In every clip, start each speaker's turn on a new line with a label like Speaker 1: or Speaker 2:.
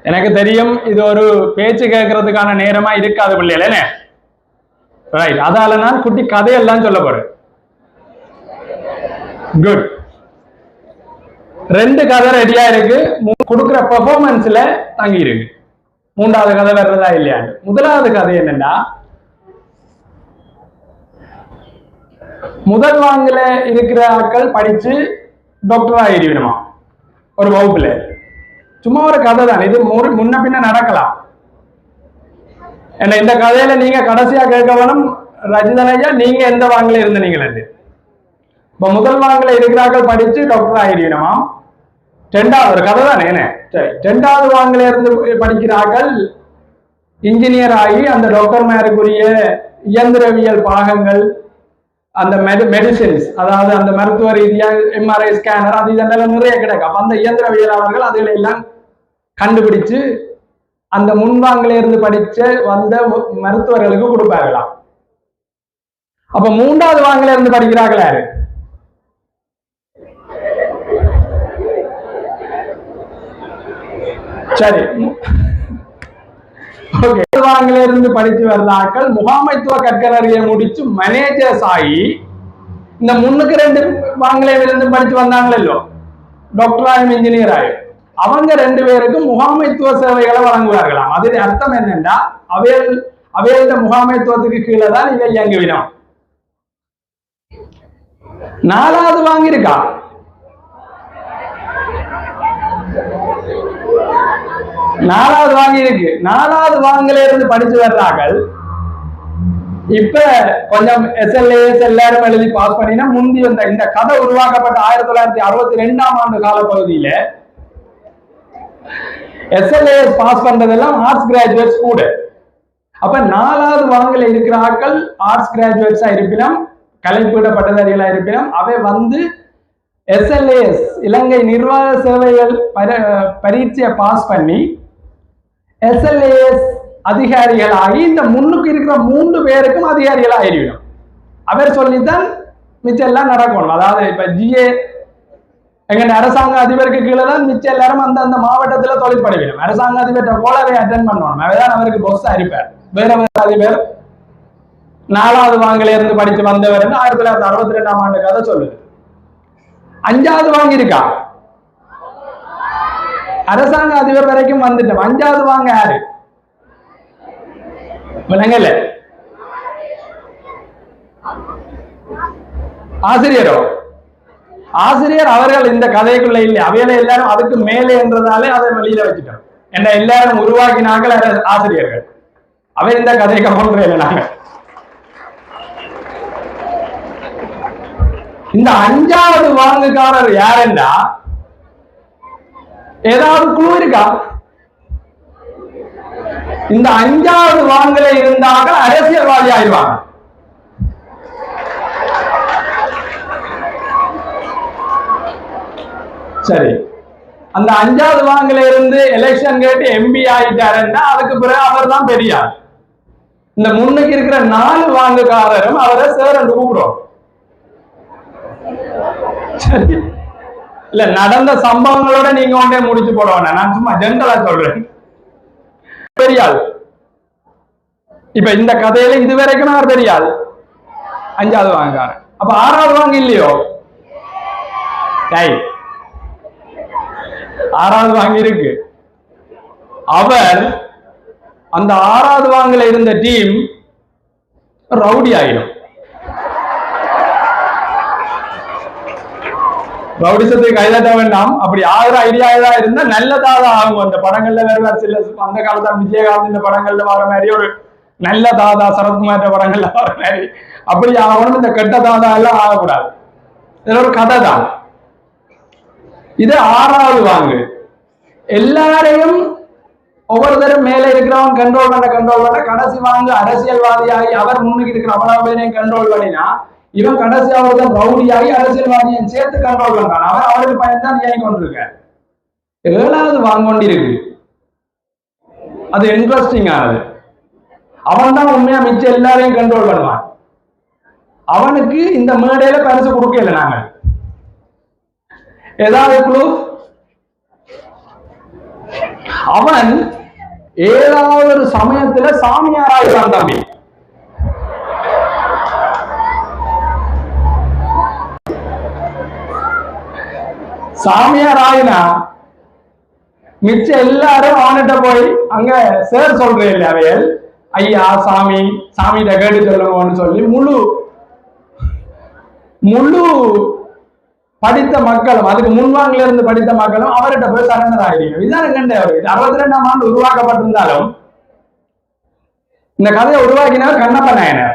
Speaker 1: எனக்கு தெரியும் இது ஒரு பேச்சு கேட்கறதுக்கான நேரமா இருக்காது பிள்ளைகளே. ரைட், அதால நான் குட்டி கதையெல்லாம் சொல்ல போறேன். குட். 2 கதை ரெடியா இருக்கு, கொடுக்குற பெர்ஃபார்மன்ஸ்ல தங்கி இருக்கு. 3வது கதை வர்றதா இல்லையாண்டு. முதலாவது கதை என்னன்னா, முதல் வாங்கில இருக்கிற ஆட்கள் படிச்சு டாக்டர் ஆகிடுமா ஒரு வகுப்புல. சும்மா ஒரு கதை தான் இது, முன்ன பின்ன நடக்கலாம். என்ன இந்த கதையில நீங்க கடைசியா கேட்க வேணும், ரஜிதனையா நீங்க எந்த வாங்கில இருந்தீங்களே. இப்ப முதல் வாங்கில இருக்கிறார்கள் படிச்சு டாக்டர் ஆகிடுமா. 2வது ஒரு கதை தானே என்ன, சரி. 2வது வாங்கில இருந்து படிக்கிறார்கள் இன்ஜினியர் ஆகி அந்த டாக்டர் மேருக்குரிய இயந்திரவியல் பாகங்கள், அந்த மெடிசின்ஸ், அதாவது அந்த மருத்துவ ரீதியாக எம்ஆர்ஐ ஸ்கேனர் அது இதெல்லாம் நிறைய கிடைக்கும். அப்ப அந்த இயந்திரவியலாளர்கள் அதுகளை எல்லாம் கண்டுபிடிச்சு அந்த முன்வாங்கில இருந்து படிச்ச வந்த மருத்துவர்களுக்கு கொடுப்பார்களாம். அப்ப 3வது வாங்கில இருந்து படிக்கிறார்கள் யாரு? சரி, வாங்கில இருந்து படிச்சு வர்ற ஆட்கள் முகாமைத்துவ கற்கரையை முடிச்சு மேனேஜர்ஸ் ஆகி இந்த 2 வாங்கில இருந்து படிச்சு வந்தாங்களோ டாக்டர் ஆயும் இன்ஜினியர் ஆயும், அவங்க 2 பேருக்கும் முகாமைத்துவ சேவைகளை வழங்குவார்களாம். அது அர்த்தம் என்னன்னா, அவையோட முகாமைத்துவத்துக்கு கீழே தான் இதை இயங்குவினோம். 4வது வாங்கியிருக்கா, 4வது வாங்கி இருக்கு. 4வது வாங்கில இருந்து படிச்சு வர்றார்கள். இப்ப கொஞ்சம் SLAS எல்லாரும் எழுதி பாஸ் பண்ணினா, முந்தி வந்த இந்த கதை உருவாக்கப்பட்ட 1962ஆம் ஆண்டு கால பகுதியில SLAS பாஸ் பண்றதெல்லாம் ஆர்ட்ஸ் கிராஜுவேட்ஸ் கூட. அப்ப 4வது வாங்கில இருக்கிற ஆட்கள் ஆர்ட்ஸ் கிராஜுவேட்ஸா இருப்பினும், கலைப்பீட பட்டதாரிகளா இருப்பினும், அவை வந்து SLAS இலங்கை நிர்வாக சேவைகள் பரீட்சையை பாஸ் பண்ணி SLAS அதிகாரிகளாகி இந்த முன்னுக்கு இருக்கிற 3 பேருக்கும் அதிகாரிகள் ஆகிடும். அவர் சொல்லித்தான் மிச்சம் எல்லாம் நடக்கணும். அதாவது இப்ப GA எங்க அரசாங்க அதிபருக்கு கீழே தான் மிச்சம் எல்லாரும் அந்த மாவட்டத்துல தொழில் படைக்கணும். அரசாங்க அதிபர் போலவே அட்டென்ட் பண்ணணும். அவர்தான் அவருக்கு பொஸ்ஸா இருப்பார். வேற அதிபர் 4வது வாங்கில இருந்து படிச்சு வந்தவர் 1962ஆம் ஆண்டு கதை சொல்லுது. 5வது வாங்கி இருக்கா, அரசாங்க அதிபர் வரைக்கும் வந்துட்டோம். 5வது வாங்க யாரு விளங்கல? ஆசிரியரோ? ஆசிரியர் அவர்கள் இந்த கதைக்குள்ள இல்லை. அவையில எல்லாரும் அதுக்கு மேலே என்றதாலே அதை வெளியில வச்சுட்டோம். என்ன எல்லாரும் உருவாக்கினார்கள் ஆசிரியர்கள். அவை இந்த கதைக்கு போன்ற நாங்க இந்த 5வது வாங்குகாரர் யாருன்னா, ஏதாவது குழு இருக்கா? இந்த 5வது வாங்கல இருந்தாங்க அரசியல்வாதி ஆயிடுவாங்க. சரி, அந்த 5வது வாங்கல இருந்து எலெக்ஷன் கேட்டு MP ஆயிட்டாருன்னா அதுக்கு பிறகு அவர் தான் பெரியார். இந்த முன்னுக்கு இருக்கிற 4 வாங்குகாரரும் அவரை சேர் என்று கூப்பிடுவோம். சரி, இல்ல நடந்த சம்பவங்களோட நீங்க ஒன்றே முடிச்சு போடுவாங்க. நான் சும்மா ஜென்ரலா சொல்றேன். பெரியாள் இப்ப இந்த கதையில இதுவரைக்கும் அவர் பெரியாள் 5வது வாங்குறாரு. அப்ப 6வது வாங்க இல்லையோ? 6வது வாங்கி இருக்கு. அவர் அந்த 6வது வாங்கல இருந்த டீம் ரவுடி ஆயிடும். ரவுடிசத்துக்கு கைதாட்ட வேண்டாம். அப்படி ஆகிற ஐடியா ஏதாவது இருந்தா நல்லதாதான் ஆகும். அந்த படங்கள்ல வேற சில அந்த காலத்துல விஜயகாந்த் இந்த படங்கள்ல வர மாதிரி ஒரு நல்ல தாதா, சரத்குமார் படங்கள்ல வர மாதிரி அப்படி ஆகணும். இந்த கெட்ட தாதா எல்லாம் ஆகக்கூடாது. இதுல ஒரு கதை தான் இது. 6வது வாங்கு எல்லாரையும் ஒவ்வொருத்தரும் மேலே இருக்கிறவன் கண்ட்ரோல் பண்ண கடைசி வாங்க அரசியல்வாதியாகி அவர் முன்னுக்கு இருக்கிற அவ்வளவு பேரையும் கண்ட்ரோல் பண்ணினா, இவன் கடைசி அவர்தான் ரவுடியாகி அரசியல்வாதியை சேர்த்து கண்ட்ரோல் பண்றான். அவன் அவருக்கு பயன்தான் இயங்கி கொண்டிருக்க. 7வது வாங்கொண்டு இருக்கு. அது இன்ட்ரெஸ்டிங் ஆனது. அவன் தான் உண்மையா மிச்சம் எல்லாரையும் கண்ட்ரோல் பண்ணுவான். அவனுக்கு இந்த மேடையில பரிசு கொடுக்கல. நாங்க ஏதாவது குழு அவன் ஏதாவது ஒரு சமயத்துல சாமியாராயிட்டான் தம்பி. சாமியார் ஆயினா மிச்சம் எல்லாரும் அவன்கிட்ட போய் அங்க சேர் சொல்றேன் இல்லையா அவையல், ஐயா சாமி சாமிகிட்ட கேட்டு சொல்லுவோம்னு சொல்லி முழு முழு படித்த மக்களும், அதுக்கு முன்வாங்கில இருந்து படித்த மக்களும் அவர்கிட்ட போய் சரண்டர் ஆகிடுங்க. இதுதான் கண்ட 62ஆம் ஆண்டு உருவாக்கப்பட்டிருந்தாலும் இந்த கதையை உருவாக்கினவர் கண்ணப்ப நாயனர்.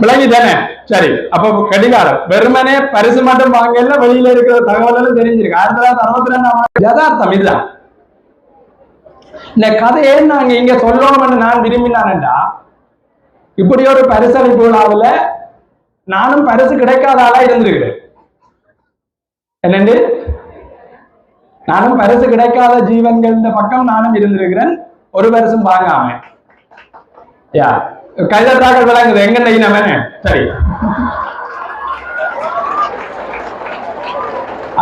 Speaker 1: விளங்கி தானே? சரி, அப்ப கடிகாரம் வெறுமனே பரிசு மட்டும் வாங்கல, வெளியில இருக்கிற தகவலும் தெரிஞ்சிருக்கு. 1962ஆம் ஆண்டு யதார்த்தம் இதுதான். இந்த கதையை நாங்க இங்க சொல்லணும்னு நான் விரும்பினான்டா, இப்படி ஒரு பரிசளிப்பு விழாவில் நானும் பரிசு கிடைக்காத ஆளா இருந்திருக்கிறேன். என்னண்டு, நானும் பரிசு கிடைக்காத ஜீவன்கள் பக்கம் நானும் இருந்திருக்கிறேன், ஒரு பரிசும் வாங்காம. யா கைதட்டாக விளங்குது எங்க நைனவன. சரி,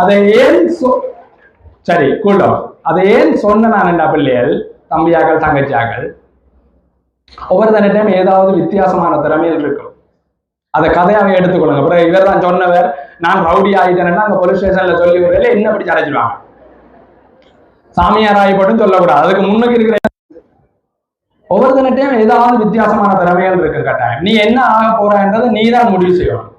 Speaker 1: அதை ஏன் சரி கூட்டம் அதை ஏன் சொன்ன நான் பிள்ளைகள் தம்பியாக்கள் தங்கச்சியாக்கள் ஒவ்வொரு தனிட்டையும் ஏதாவது வித்தியாசமான திறமையில் இருக்கும். அதை கதையாவே எடுத்துக்கொள்ளுங்க. அப்புறம் இவர் தான் சொன்னவர் நான் ரவுடி ஆகிட்டேன்னா அங்க போலீஸ் ஸ்டேஷன்ல சொல்லி விடுறதுல என்ன அப்படி அரைச்சிடுவாங்க. சாமியார் ஆகிப்பட்டும் சொல்லக்கூடாது. அதுக்கு முன்னுக்கு இருக்கிற ஒவ்வொரு தனிட்டையும் ஏதாவது வித்தியாசமான திறமைகள் இருக்கு. கட்டாயம் நீ என்ன ஆக போறன்றதை நீ தான் முடிவு செய்யணும்.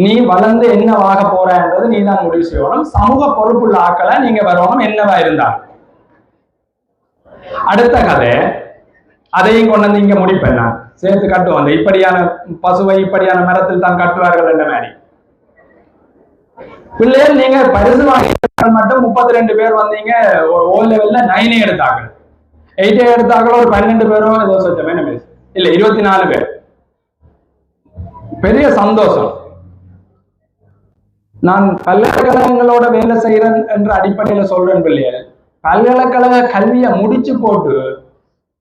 Speaker 1: நீ வளர்ந்து என்னவாக போறன்றது நீ தான் முடிவு செய்யணும். சமூக பொறுப்புள்ள ஆக்களை நீங்க வரணும் என்னவா இருந்தா. அடுத்த கதை அதையும் கொண்டு வந்து இங்க முடிப்பேன் நான் சேர்த்து கட்டுவோம். அந்த இப்படியான பசுவை இப்படியான மரத்தில் தான் கட்டுவார்கள் என்ற மாதிரி பிள்ளைகள் நீங்க பரிசு வாங்கி மட்டும் 32 பேர் வந்தீங்க. ஓ லெவல்ல 9 எடுத்தாங்க, 8 எடுத்தாங்களோ ஒரு 12 பேரோ ஏதோ சொச்சமே இல்ல 24 பேர். பெரிய சந்தோஷம். நான் பல்கலைக்கழகங்களோட வேலை செய்யறேன் என்ற அடிப்படையில சொல்றேன் பிள்ளைகள், பல்கலைக்கழக கல்வியை முடிச்சு போட்டு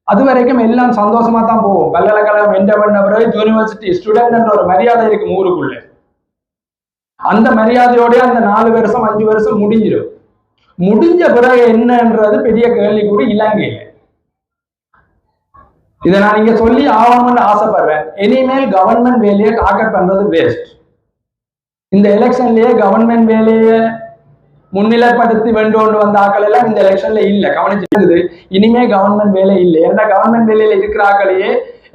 Speaker 1: அது வரைக்கும் எல்லாம் சந்தோஷமா தான் போகும். பல்கலைக்கழகம் என்ற பண்ண பிறகு யூனிவர்சிட்டி ஸ்டூடெண்ட் என்ற ஒரு மரியாதை இருக்கும் ஊருக்குள்ள. அந்த மரியாதையோட அந்த 4 வருஷம் 5 வருஷம் முடிஞ்சிடும். முடிஞ்ச பிறகு என்னன்றது பெரிய கேள்விக்குறி இலங்கையில. இதை நான் இங்க சொல்லி ஆகணும்னு ஆசைப்படுறேன். இனிமேல் கவர்மெண்ட் வேலையை டார்கெட் பண்றது வேஸ்ட். இந்த எலெக்ஷன்லயே கவர்மெண்ட் வேலையை முன்னிலைப்படுத்தி வேண்டு வந்த ஆக்கள் எல்லாம் இந்த எலெக்ஷன்ல இல்ல. கவனிச்சிருக்குது, இனிமே கவர்மெண்ட் வேலை இல்லை. ஏன்னா கவர்மெண்ட் வேலையில இருக்கிற ஆக்களையே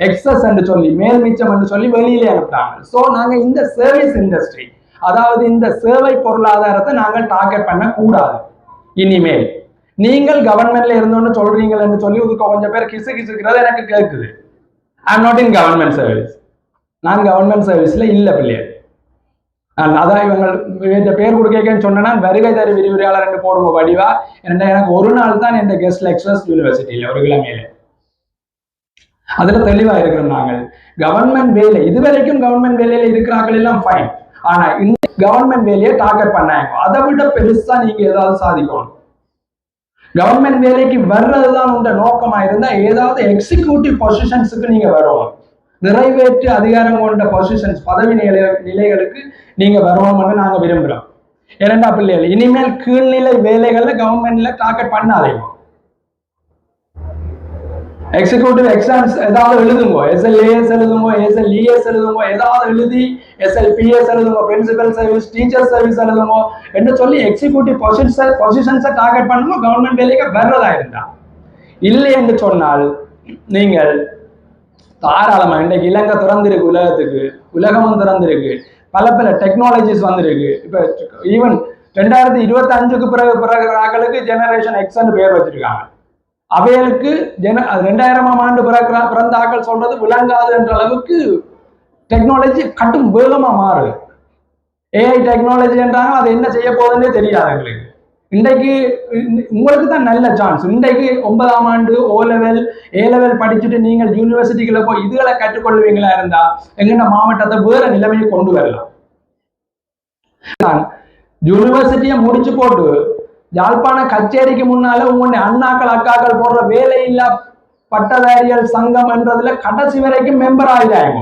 Speaker 1: எக்ஸஸ் என்று சொல்லி மேல் மிச்சம் என்று சொல்லி வெளியிலே அனுப்புறாங்க. சோ நாங்க இந்த சர்வீஸ் இண்டஸ்ட்ரி, அதாவது இந்த சேவை பொருளாதாரத்தை நாங்கள் டார்கெட் பண்ண கூடாது. இனிமேல் நீங்கள் கவர்மெண்ட்ல இருந்தோன்னு சொல்றீங்கன்னு சொல்லி கொஞ்சம் பேர் கிசு கிசுக்கிறது எனக்கு கேட்குது. I am not in government service. நான் கவர்மெண்ட் சர்வீஸ்ல இல்ல பிள்ளையர். அதான் இவங்க பேர் கொடுக்கன்னு சொன்னா வருகை தரு விரிவுரையாளர் என்று போடுங்க வடிவா. எனக்கு ஒரு நாள் தான் இந்த கெஸ்ட் லெக்சரர்ஸ் யூனிவர்சிட்டியில ஒரு கிழமையில அதுல தெளிவா இருக்கிறோம். நாங்கள் கவர்மெண்ட் வேலை இதுவரைக்கும் கவர்மெண்ட் வேலையில இருக்கிறார்கள் எல்லாம் ஃபைன். ஆனா இந்த கவர்மெண்ட் வேலையை டார்கெட் பண்ணாங்க. அதை விட பெருசா நீங்க ஏதாவது சாதிக்கணும். கவர்மெண்ட் வேலைக்கு வர்றதுதான் உங்க நோக்கமா இருந்தா ஏதாவது எக்ஸிக்யூட்டிவ் பொசிஷன்ஸுக்கு நீங்க வரணும். நிறைவேற்று அதிகாரம் கொண்ட பொசிஷன்ஸ் பதவி நிலைகளுக்கு நீங்க வரணும்னு நாங்க விரும்புறோம். இரண்டா பிள்ளைகள் இனிமேல் கீழ்நிலை வேலைகள்ல கவர்மெண்ட்ல டார்கெட் பண்ணாதீங்க. எக்ஸிக்யூட்டிவ் எக்ஸாம்ஸ் ஏதாவது எழுதுங்க, SLAS எழுதுங்க, SLES எழுதுங்க, ஏதாவது எழுதி SLPS எழுதுங்க, பிரின்சிபல் சர்வீஸ் டீச்சர் சர்வீஸ் எழுதுங்க என்று சொல்லி எக்ஸிக்யூட்டிவ் பொசிஷன்ஸை டார்கெட் பண்ணுங்க. கவர்மெண்ட் வேலைக்கு வர்றதா இருந்தா இல்லை என்று சொன்னால் நீங்கள் தாராளமா இன்றைக்கு இலங்கை திறந்திருக்கு, உலகத்துக்கு உலகமும் திறந்திருக்கு, பல டெக்னாலஜிஸ் வந்திருக்கு. இப்ப ஈவன் 2025க்கு பிறகு ஜெனரேஷன் எக்ஸ்ன்னு பேர் வச்சிருக்காங்க. அவைகளுக்கு 2000ஆம் ஆண்டு பிறந்த ஆக்கள் சொல்றது விளங்காது என்ற அளவுக்கு டெக்னாலஜி கட்டும் வேகமா மாறுது. AI டெக்னாலஜி என்றாங்க, அது என்ன செய்ய போகுதுன்னே தெரியாது எங்களுக்கு. இன்றைக்கு உங்களுக்கு தான் நல்ல சான்ஸ். இன்றைக்கு 9ஆம் ஆண்டு A லெவல் படிச்சுட்டு நீங்கள் யூனிவர்சிட்டிக்குள்ள போய் இதுகளை கற்றுக்கொள்வீங்களா இருந்தா எங்க மாவட்டத்தை வேற நிலைமையை கொண்டு வரலாம். யூனிவர்சிட்டியை முடிச்சு போட்டு யாழ்ப்பாண கச்சேரிக்கு முன்னால உங்களுடைய அண்ணாக்கள் அக்காக்கள் போடுற வேலையில்லா பட்டதாரிகள் சங்கம் என்றதுல கடைசி வரைக்கும் மெம்பர் ஆகிடாங்க.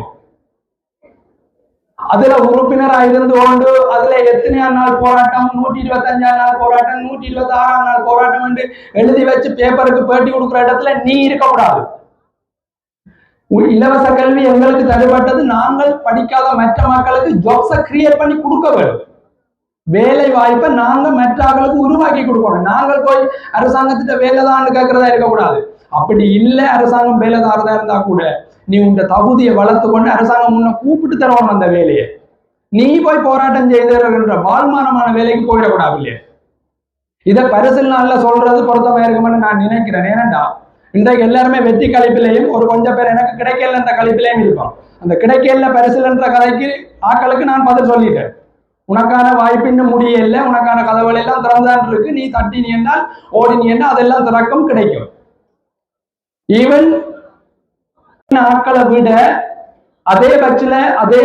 Speaker 1: அதுல உறுப்பினராக இருந்து கொண்டு அதுல எத்தனையாம் நாள் போராட்டம், 125ஆம் நாள் போராட்டம், 126ஆம் நாள் போராட்டம் என்று எழுதி வச்சு பேப்பருக்கு பேட்டி கொடுக்குற இடத்துல நீ இருக்கக்கூடாது. இலவச கல்வி எங்களுக்கு தடுப்பட்டது, நாங்கள் படிக்காத மற்ற மக்களுக்கு ஜாப்ஸை கிரியேட் பண்ணி கொடுக்க வேண்டும். வேலை வாய்ப்பை நாங்க மற்றவர்களுக்கு உருவாக்கி கொடுக்கணும். நாங்கள் போய் அரசாங்கத்திட்ட வேலைதான் கேட்கறதா இருக்கக்கூடாது. அப்படி இல்லை, அரசாங்கம் வேலை தாரதா இருந்தா கூட நீ உங்க தகுதியை வளர்த்து கொண்டு அரசாங்கம் முன்ன கூப்பிட்டு தருவாங்க அந்த வேலையை. நீ போய் போராட்டம் செய்தன்ற வாழ்மானமான வேலைக்கு போயிடக்கூடாது இல்லையே. இதை பரிசில் நாள்ல சொல்றது பொருத்தமா இருக்குமென்னு நான் நினைக்கிறேன். ஏனண்டா இன்றைக்கு எல்லாருமே வெற்றி கழிப்பிலையும் ஒரு கொஞ்சம் பேர் எனக்கு கிடைக்கல என்ற கழிப்பிலையும் இருப்போம். அந்த கிடைக்கல பரிசில் என்ற கதைக்கு ஆக்களுக்கு நான் பதில் சொல்லிட்டேன். உனக்கான வாய்ப்பு இன்னும் முடியல, உனக்கான கதவுகள் எல்லாம் திறந்தான் இருக்கு. நீ தட்டி நீ என்றால் ஓடி நீ என்றால் அதெல்லாம் திறக்கும் கிடைக்கும். ஈவன் ஆட்களை விட அதே பட்சில அதே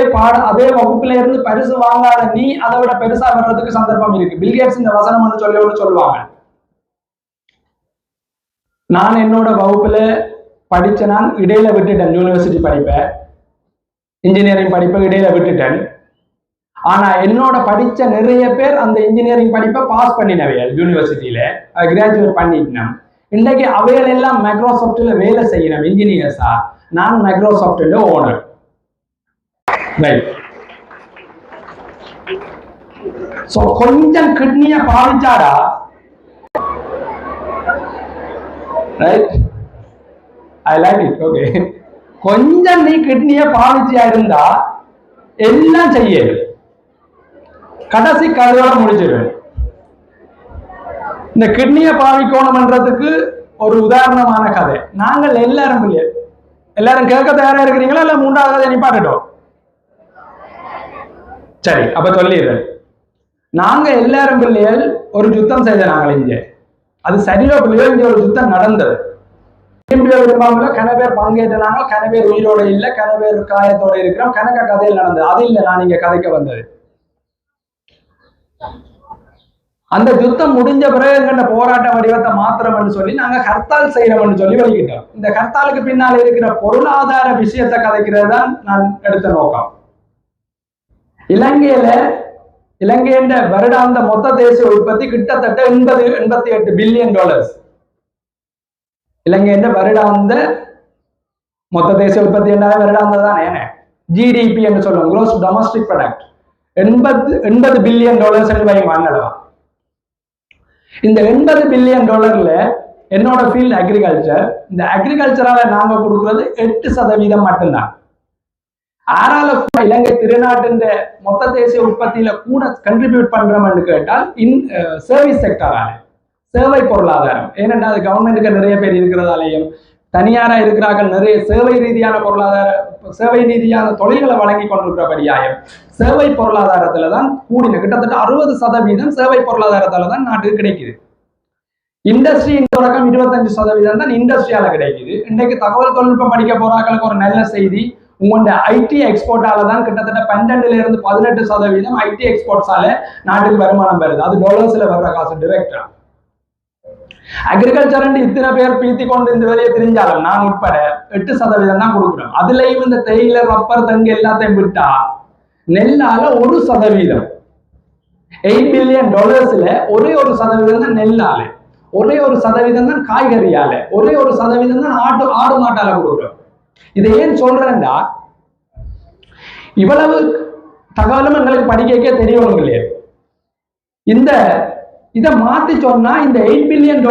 Speaker 1: வகுப்புல இருந்து பரிசு வாங்காத நீ அதை விட பெருசா வர்றதுக்கு சந்தர்ப்பம் இருக்கு. பில்கேட்ஸ் இந்த வசனம் சொல்லுவாங்க. நான் என்னோட வகுப்புல படிச்ச நான் இடையில விட்டுட்டேன். யூனிவர்சிட்டி படிப்பை, இன்ஜினியரிங் படிப்பை இடையில விட்டுட்டேன். ஆனா என்னோட படிச்ச நிறைய பேர் அந்த இன்ஜினியரிங் படிப்பை பாஸ் பண்ணினவையல் யூனிவர்சிட்டியில கிராஜுவேட் பண்ணிட்டேன். இன்றைக்கு அவைகள் எல்லாம் மைக்ரோசாஃப்ட்ல வேலை செய்யணும் இன்ஜினியர்ஸா. நான் மைக்ரோசாஃப்ட் ஓனர். ரைட். சோ கொஞ்சம் கிட்னிய பாவிச்சாடா, right, I like it. Okay, கொஞ்சம் நீ கிட்னிய பாவிச்சியா இருந்தா எல்லாம் செய்ய கடைசி கதையோட முடிச்சிருவேன். இந்த கிட்னியை பாவிக்கணும்ன்றதுக்கு ஒரு உதாரணமான கதை. நாங்கள் எல்லாரும் இல்லையே, எல்லாரும் கேட்க தயாரா இருக்கிறீங்களா? இல்ல மூன்றாவது கதை நிப்பாட்டோம்? சரி, அப்ப சொல்லிடுறேன். நாங்க எல்லாரும் பிள்ளைகள் ஒரு யுத்தம் செய்த நாங்கள் இங்க. அது சரியோ பிள்ளையோ இங்க ஒரு யுத்தம் நடந்தது. விரும்பாமல கன பேர் பங்கேற்றாங்க, கன பேர் உயிரோட இல்லை, கன பேர் காயத்தோட இருக்கிறோம். கணக்க கதையில் நடந்தது. அது இல்லை நான் இங்க கதைக்க வந்தது. அந்த யுத்தம் முடிஞ்ச பிறகு எங்கள்ட போராட்ட வடிவத்தை மாத்திரம்னு சொல்லி நாங்க ஹர்த்தால் செய்யறோம்னு சொல்லி வெளிக்கிட்டோம். இந்த ஹர்த்தாலுக்கு பின்னால் இருக்கிற பொருளாதார விஷயத்தை கதைக்கிறது தான் நான் எடுத்த நோக்கம். இலங்கையின் வருடாந்த மொத்த தேசிய உற்பத்தி கிட்டத்தட்ட 88 பில்லியன் டாலர்ஸ். இலங்கையின் வருடாந்த மொத்த தேசிய உற்பத்தி என்ன வருடாந்த தான் என்ன ஜிடிபி என்று சொல்லுவோம், gross domestic product. 80 billion dollars வாங்கினவா. இந்த 80 பில்லியன் டாலர்ல என்னோட ஃபீல்ட் அக்ரிகல்ச்சர். இந்த அக்ரிகல்ச்சரால நாங்க கொடுக்கறது 8% மட்டும்தான். ஆறால இலங்கை திருநாட்டின் மொத்த தேசிய உற்பத்தியில கூட கண்ட்ரிபியூட் பண்றோம்னு கேட்டால் சர்வீஸ் செக்டரால, சேவை பொருளாதாரம். ஏனென்றா அது கவர்மெண்ட்டுக்கு நிறைய பேர் இருக்கிறதாலேயும் தனியாரா இருக்கிறார்கள் நிறைய சேவை ரீதியான பொருளாதார சேவை ரீதியான தொழில்களை வழங்கி கொண்டிருக்கிறபடியாயும் சேவை பொருளாதாரத்துல தான் கூடின கிட்டத்தட்ட 60% சேவை பொருளாதாரத்தால தான் நாட்டுக்கு கிடைக்குது. இண்டஸ்ட்ரியின் தொடக்கம் 25% தான் இண்டஸ்ட்ரியால கிடைக்குது. இன்றைக்கு தகவல் தொழில்நுட்பம் படிக்க போறாங்களுக்கு ஒரு நல்ல செய்தி, உங்களோட ஐடி எக்ஸ்போர்ட்டால தான் கிட்டத்தட்ட 12ல இருந்து 18% ஐடி எக்ஸ்போர்ட்ஸால நாட்டுக்கு வருமானம் வருது. அது டாலர்ஸ்ல வர்ற காசு டிரெக்டா. அக்ரிகல்ச்சர் இத்தனை பேர் பீத்தி கொண்டு இந்த வேலையை தெரிஞ்சாலும் நான் உட்பட 8% தான் கொடுக்குறோம். அதுலயும் இந்த தேயிலை, ரப்பர், தங்கு எல்லாத்தையும் விட்டா நெல்லால 1%, $8 பில்லியன் ஒரே 1% தான் நெல்லால, ஒரே 1% தான் காய்கறியால, ஒரே 1% தான் ஆடு மாட்டால கொடுக்குறோம். இதை ஏன் சொல்றேன்டா, இவ்வளவு தகவலும் எங்களுக்கு படிக்க தெரியணும் இல்லையா. இதை மாத்தி சொன்னா இந்த $8 பில்லியன்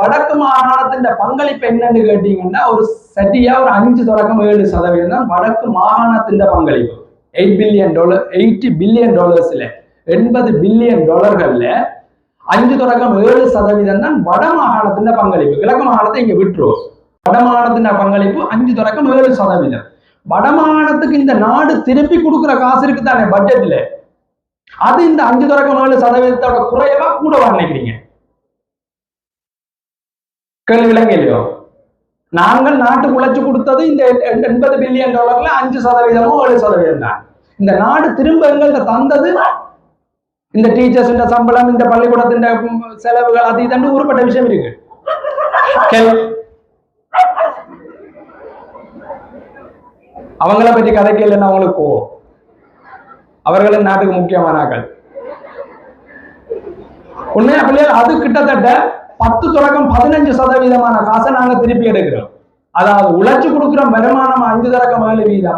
Speaker 1: வடக்கு மாகாணத்தின் பங்களிப்பு என்னன்னு கேட்டீங்கன்னா ஒரு சரியா ஒரு 5.7% தான் வடக்கு மாகாணத்தின் பங்களிப்பு. $80 பில்லியன் 80 பில்லியன் டாலர்கள்ல 5.7% தான் வட மாகாணத்தின் பங்களிப்பு. கிழக்கு மாகாணத்தை இங்க விட்டுரும். வட மாகாணத்தின் பங்களிப்பு 5.7%. வட மாகாணத்துக்கு இந்த நாடு திருப்பி கொடுக்குற காசு இருக்கு தானே பட்ஜெட்ல, அது இந்த 5.7% குறைவா கூடவா நினைக்கிறீங்க? கேள்வி விளங்கலையோ? நாங்கள் நாட்டுக்கு உழைச்சு கொடுத்தது இந்த $80 பில்லியன் 5%மோ 7% தான். இந்த நாடு திரும்ப எங்கள்கிட்ட தந்தது இந்த டீச்சர்ஸ் சம்பளம், இந்த பள்ளிக்கூடத்தின் செலவுகள், அது இதன்று உருப்பட்ட விஷயம் இருக்கு. அவங்கள பற்றி கதைக்கு இல்லைன்னா அவங்களுக்கு அவர்களும் நாட்டுக்கு முக்கியமானாக்கள். உண்மையா பிள்ளைகள் அது கிட்டத்தட்ட 10% காசை நாங்க திருப்பி எடுக்கிறோம். அதாவது உழைச்சு கொடுக்குற வருமானம் 5%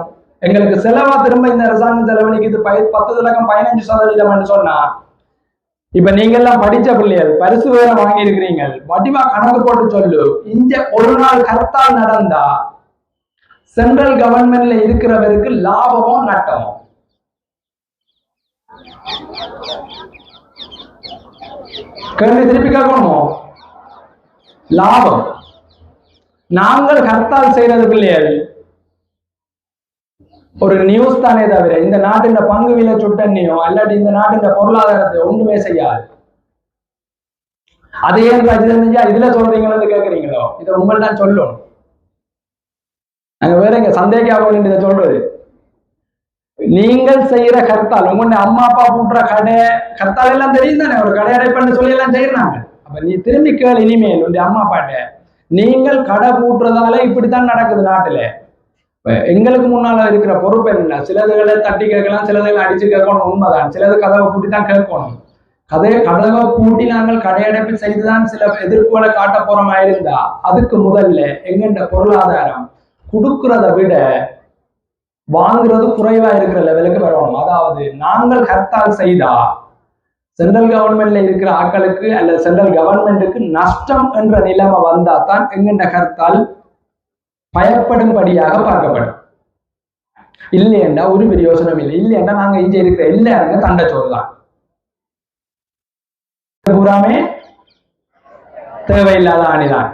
Speaker 1: எங்களுக்கு செலவா திரும்ப இந்த அரசாங்கம் செலவழிக்குது 10% சொன்னா, இப்ப நீங்க எல்லாம் படிச்ச பிள்ளைகள் பரிசு வேற வாங்கி இருக்கிறீங்க, வடிவா கணக்கு போட்டு சொல்லு. இந்த ஒரு நாள் கர்த்தால் நடந்தா சென்ட்ரல் கவர்மெண்ட்ல இருக்கிறவருக்கு லாபமோ நட்டமோ? கேள்வி திருப்பி கேட்கணுமோ? லாபம். நாங்கள் ஹர்த்தால் செய்யறது பிள்ளைகள் ஒரு நியூஸ் தானே தவிர இந்த நாட்டின் பங்கு விலை சுட்டண்ணியோ அல்லாட்டி இந்த நாட்டின் பொருளாதாரத்தை ஒன்றுமே செய்யாது. அதே இதுல சொல்றீங்கன்னு கேட்கறீங்களோ, இதை உங்கள்ட்ட சொல்லணும். நாங்க வேற எங்க சந்தேகம் இதை சொல்றது. நீங்கள் செய்யற கர்த்தால் உங்களுடைய அம்மா அப்பா கூட்டுற கடை கர்த்தால் எல்லாம் தெரியும் தானே, ஒரு கடை அடைப்பன்னு சொல்லி எல்லாம் செய்யறாங்க. அப்ப நீ திரும்பி கேள் இனிமேல் உடைய அம்மா அப்பாட்ட, நீங்கள் கடை கூட்டுறதால இப்படித்தான் நடக்குது நாட்டுல. எங்களுக்கு முன்னால இருக்கிற பொறுப்பு என்ன? சிலதுகளை தட்டி கேட்கலாம், சிலதுகளை அடிச்சு கேட்கணும், உண்மைதான். சிலது கதவை பூட்டி தான் கேட்கணும். கதவை பூட்டி நாங்கள் கடையடைப்பு செய்துதான் சில எதிர்ப்புகளை காட்ட போறோமா இருந்தா, அதுக்கு முதல்ல எங்கென்ற பொருளாதாரம் கொடுக்கிறத விட வாங்குறது குறைவா இருக்கிற லெவலுக்கு வரணும். அதாவது நாங்கள் ஹர்த்தால் செய்தா சென்ட்ரல் கவர்மெண்ட்ல இருக்கிற ஆட்களுக்கு அல்லது சென்ட்ரல் கவர்மெண்ட்டுக்கு நஷ்டம் என்ற நிலைமை வந்தா தான் எங்கென்ற ஹர்த்தால் பயப்படும்படியாக பார்க்கப்படும். இல்லையண்டா ஒரு பிரயோசனம் இல்லை. இல்லையண்டா நாங்க இங்க இருக்கிற எல்லாருங்க தண்டச்சோறு தான். பூராமே தேவையில்லாத ஆணிதான்.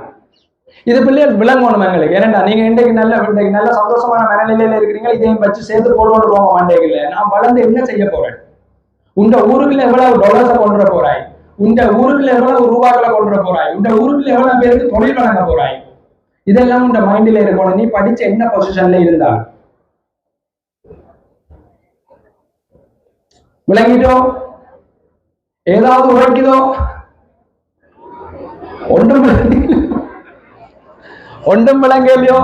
Speaker 1: இது பிள்ளைகள் விளங்கணும் எங்களுக்கு. ஏன்னா நீங்க இன்றைக்கு நல்ல சந்தோஷமான மனநிலையில இருக்கிறீங்க, இதையும் வச்சு சேர்த்து போடுவோம் போங்க மாட்டேங்கல. நான் வளர்ந்து என்ன செய்ய போறேன்? உண்ட ஊருக்குள்ள எவ்வளவு டாலர்ஸை கொண்டு போறாய், உண்ட ஊருக்குள்ள எவ்வளவு ரூபாய்களை கொண்டு போறாய், உண்ட ஊருக்குள்ள எவ்வளவு பேருக்கு தொழில் வழங்க போறாய், இதெல்லாம் உண்ட மைண்ட்ல இருக்கணும். நீ படிச்ச என்ன பொசிஷன்ல இருந்தா விளங்கிட்டோ? ஏதாவது உழைக்குதோ? ஒன்றும் விளங்கலையோ?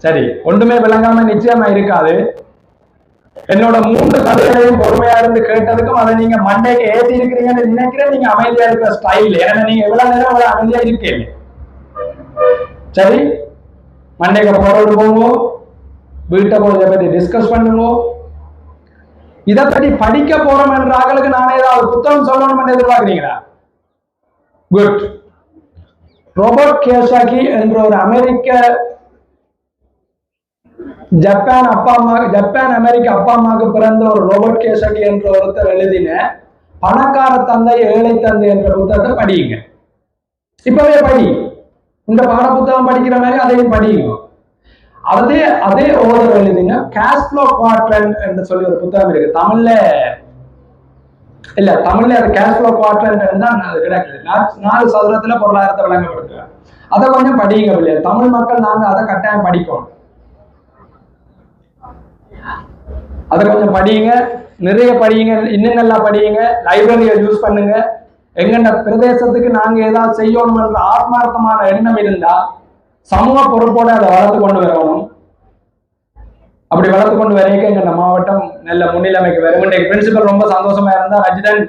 Speaker 1: சரி, ஒன்றுமே விளங்காம நிச்சயமா இருக்காது. என்னோட 3 கதைகளையும் பொறுமையா இருந்து கேட்டதுக்கும் அதை நீங்க மண்டைக்கு ஏற்றி இருக்கிறீங்கன்னு நினைக்கிறேன். நீங்க அமைதியா இருக்கிற ஸ்டைல், ஏன்னா நீங்க எவ்வளவு நேரம் அவ்வளவு அமைதியா இருக்கீங்க. சரி, மண்டைக்கு போறது போங்க, வீட்டை போய் இதை பத்தி டிஸ்கஸ் பண்ணுங்க. இதை பற்றி படிக்க போறோம் என்ற ஆக்களுக்கு நான் ஏதாவது புத்தகம் சொல்லணும் எதிர்பார்க்கிறீங்களா? குட். ரோபர்ட் கியோசாகி என்ற ஒரு அமெரிக்க ஜப்பான் அமெரிக்க அப்பா அம்மாவுக்கு பிறந்த ஒரு ரோபர்ட் கியோசாகி என்ற ஒருத்தர் எழுதின பணக்கார தந்தை ஏழை தந்தை என்ற புத்தகத்தை படியுங்க. இப்பவே படி. இந்த பாட புத்தகம் படிக்கிற மாதிரி அதையும் படியுங்க. அதே ஓதர் எழுதின கேஷ் ஃப்ளோ குவாட்ரண்ட் என்று சொல்லி ஒரு புத்தகம் இருக்கு. தமிழ்ல அது கேஷ் ஃப்ளோ குவாட்ரண்ட் தான் அது கிடைக்குது. 4 சதுரத்துல பொருளாதாரத்தை விளங்கப்படுத்துவேன். அதை கொஞ்சம் படியுங்க இல்லையா? தமிழ் மக்கள் நாங்க அதை கட்டாயம் படிக்கணும். அதை கொஞ்சம் படியுங்க, நிறைய படியுங்க, இன்னும் நல்லா படியுங்க, லைப்ரரியை யூஸ் பண்ணுங்க. எங்கண்ட பிரதேசத்துக்கு நாங்க ஏதாவது செய்யணும் என்ற ஆத்மார்த்தமான எண்ணம் இருந்தா சமூக பொறுப்போட அதை வளர்த்து கொண்டு வரணும். அப்படி வளர்த்து கொண்டு வரைக்கும் எங்க மாவட்டம் நல்ல முன்னிலைமைக்கு வரும். இன்றைக்கு பிரின்சிபல் ரொம்ப சந்தோஷமா இருந்தா ரஜிதன்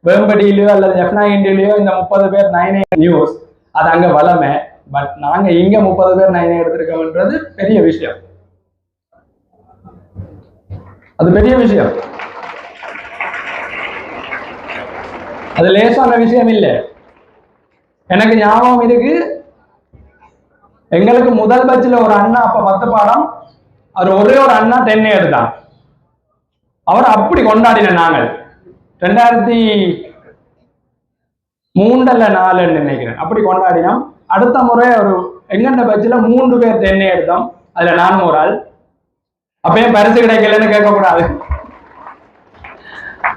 Speaker 1: வேம்படியிலயோ அல்லது F9 இந்த 30 பேர் 9 நியூஸ் அது அங்க வளமை. பட் நாங்க இங்க 30 பேர் 9 எடுத்திருக்கோம்ன்றது பெரிய விஷயம். அது பெரிய விஷயம். அது லேசான விஷயம் இல்லை. எனக்கு ஞாபகம் இருக்கு, எங்களுக்கு முதல் பட்சில் ஒரு அண்ணா அப்ப 10 பாடம், அவர் ஒரே ஒரு அண்ணா 10 எடுத்தான். அவர் அப்படி கொண்டாடின நாங்கள் 2003 அல்ல 4 நினைக்கிறேன், அப்படி கொண்டாடினோம். அடுத்த முறை ஒரு எங்கண்ட பட்சில் 3 பேர் 10 எடுத்தோம். அதுல நானும் ஒரு ஆள். அப்பயும் பரிசு கிடைக்கலன்னு கேட்கக்கூடாது.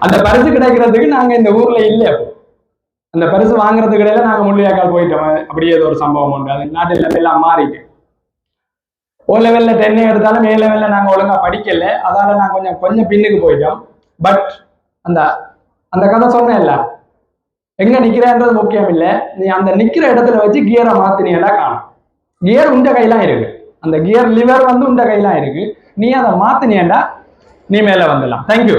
Speaker 1: அந்த பரிசு கிடைக்கிறதுக்கு நாங்க இந்த ஊர்ல இல்லை. அந்த பரிசு வாங்குறதுக்கு இடையில நாங்க முள்ளியாக்கால் போயிட்டோம். அப்படியே ஒரு சம்பவம் உண்டு. அது நாட்டில் எல்லாம் மாறிட்டு O லெவல்ல 10 எடுத்தாலும் A லெவல்ல நாங்க ஒழுங்கா படிக்கல. அதால நாங்க கொஞ்சம் பின்னுக்கு போயிட்டோம். பட் அந்த கதை சொன்னேன்ல, எங்க நிக்கிறேன்றது முக்கியம் இல்லை. நீ அந்த நிக்கிற இடத்துல வச்சு கியரை மாத்தினீங்கன்னா காணும். கியர் உண்ட கையெல்லாம் இருக்கு. அந்த கியர் லிவர் உண்ட கையெல்லாம் இருக்கு. நீ அதை மாத்தினீண்டா நீ மேல வந்துடலாம். தேங்க்யூ.